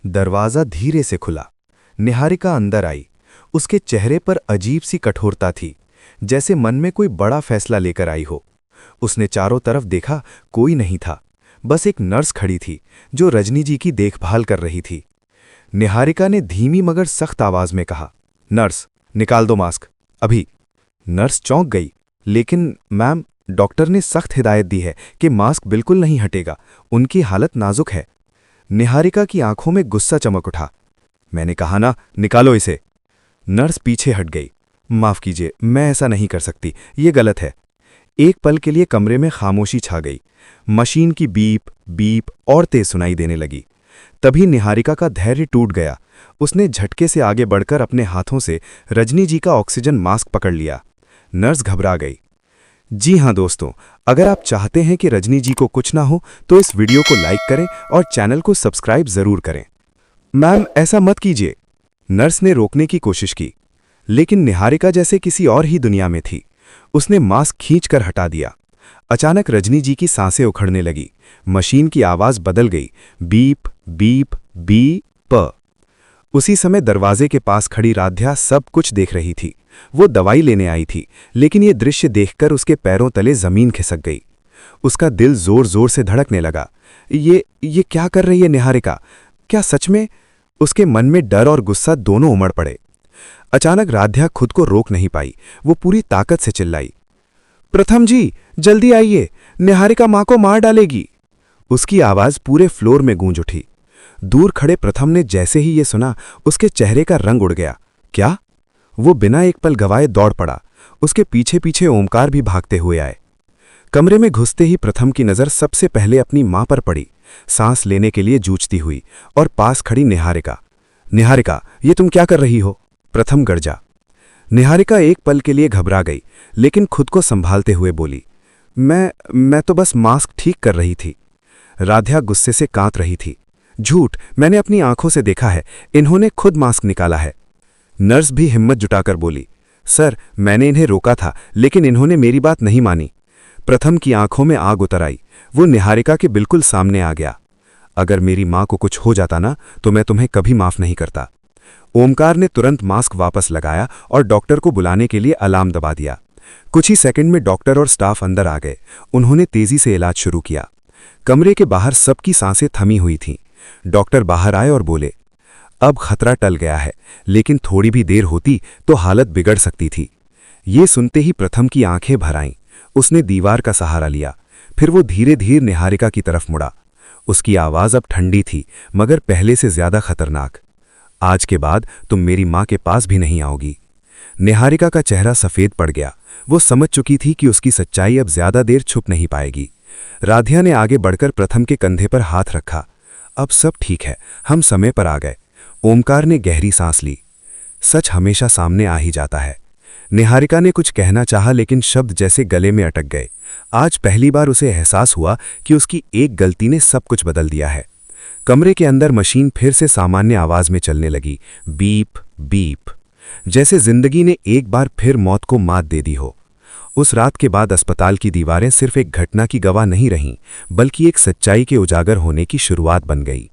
दरवाज़ा धीरे से खुला। निहारिका अंदर आई। उसके चेहरे पर अजीब सी कठोरता थी, जैसे मन में कोई बड़ा फैसला लेकर आई हो। उसने चारों तरफ देखा, कोई नहीं था। बस एक नर्स खड़ी थी, जो रजनी जी की देखभाल कर रही थी। निहारिका ने धीमी मगर सख्त आवाज में कहा, नर्स, निकाल दो मास्क, अभी। नर्स चौंक गई। लेकिन मैम, डॉक्टर ने सख्त हिदायत दी है कि मास्क बिल्कुल नहीं हटेगा, उनकी हालत नाजुक है। निहारिका की आंखों में गुस्सा चमक उठा। मैंने कहा ना, निकालो इसे। नर्स पीछे हट गई। माफ कीजिए, मैं ऐसा नहीं कर सकती, ये गलत है। एक पल के लिए कमरे में खामोशी छा गई। मशीन की बीप बीप और तेज सुनाई देने लगी। तभी निहारिका का धैर्य टूट गया। उसने झटके से आगे बढ़कर अपने हाथों से रजनी जी का ऑक्सीजन मास्क पकड़ लिया। नर्स घबरा गई। जी हां दोस्तों, अगर आप चाहते हैं कि रजनी जी को कुछ ना हो तो इस वीडियो को लाइक करें और चैनल को सब्सक्राइब जरूर करें। मैम, ऐसा मत कीजिए। नर्स ने रोकने की कोशिश की, लेकिन निहारिका जैसे किसी और ही दुनिया में थी। उसने मास्क खींचकर हटा दिया। अचानक रजनी जी की सांसें उखड़ने लगी। मशीन की आवाज बदल गई, बीप बीप बीप। उसी समय दरवाजे के पास खड़ी राध्या सब कुछ देख रही थी। वो दवाई लेने आई थी, लेकिन ये दृश्य देखकर उसके पैरों तले जमीन खिसक गई। उसका दिल जोर जोर से धड़कने लगा। ये क्या कर रही है निहारिका? क्या सच में? उसके मन में डर और गुस्सा दोनों उमड़ पड़े। अचानक राध्या खुद को रोक नहीं पाई। वो पूरी ताकत से चिल्लाई, प्रथम जी, जल्दी आइए, निहारिका मां को मार डालेगी। उसकी आवाज पूरे फ्लोर में गूंज उठी। दूर खड़े प्रथम ने जैसे ही ये सुना, उसके चेहरे का रंग उड़ गया। क्या? वो बिना एक पल गवाए दौड़ पड़ा। उसके पीछे पीछे ओमकार भी भागते हुए आए। कमरे में घुसते ही प्रथम की नजर सबसे पहले अपनी मां पर पड़ी, सांस लेने के लिए जूझती हुई, और पास खड़ी निहारिका। निहारिका, ये तुम क्या कर रही हो? प्रथम गरजा। निहारिका एक पल के लिए घबरा गई, लेकिन खुद को संभालते हुए बोली, मैं तो बस मास्क ठीक कर रही थी। राध्या गुस्से से कांप रही थी। झूठ, मैंने अपनी आंखों से देखा है, इन्होंने खुद मास्क निकाला है। नर्स भी हिम्मत जुटाकर बोली, सर, मैंने इन्हें रोका था, लेकिन इन्होंने मेरी बात नहीं मानी। प्रथम की आंखों में आग उतर आई। वो निहारिका के बिल्कुल सामने आ गया। अगर मेरी मां को कुछ हो जाता ना, तो मैं तुम्हें कभी माफ नहीं करता। ओमकार ने तुरंत मास्क वापस लगाया और डॉक्टर को बुलाने के लिए अलार्म दबा दिया। कुछ ही सेकंड में डॉक्टर और स्टाफ अंदर आ गए। उन्होंने तेजी से इलाज शुरू किया। कमरे के बाहर सबकी सांसें थमी हुई थीं। डॉक्टर बाहर आए और बोले, अब खतरा टल गया है, लेकिन थोड़ी भी देर होती तो हालत बिगड़ सकती थी। ये सुनते ही प्रथम की आंखें भर आईं। उसने दीवार का सहारा लिया। फिर वो धीरे धीरे निहारिका की तरफ मुड़ा। उसकी आवाज अब ठंडी थी, मगर पहले से ज्यादा खतरनाक। आज के बाद तुम मेरी मां के पास भी नहीं आओगी। निहारिका का चेहरा सफेद पड़ गया। वो समझ चुकी थी कि उसकी सच्चाई अब ज्यादा देर छुप नहीं पाएगी। राध्या ने आगे बढ़कर प्रथम के कंधे पर हाथ रखा। अब सब ठीक है, हम समय पर आ गए। ओमकार ने गहरी सांस ली। सच हमेशा सामने आ ही जाता है। निहारिका ने कुछ कहना चाहा, लेकिन शब्द जैसे गले में अटक गए। आज पहली बार उसे एहसास हुआ कि उसकी एक गलती ने सब कुछ बदल दिया है। कमरे के अंदर मशीन फिर से सामान्य आवाज में चलने लगी, बीप बीप, जैसे जिंदगी ने एक बार फिर मौत को मात दे दी हो। उस रात के बाद अस्पताल की दीवारें सिर्फ एक घटना की गवाह नहीं रहीं, बल्कि एक सच्चाई के उजागर होने की शुरुआत बन गई।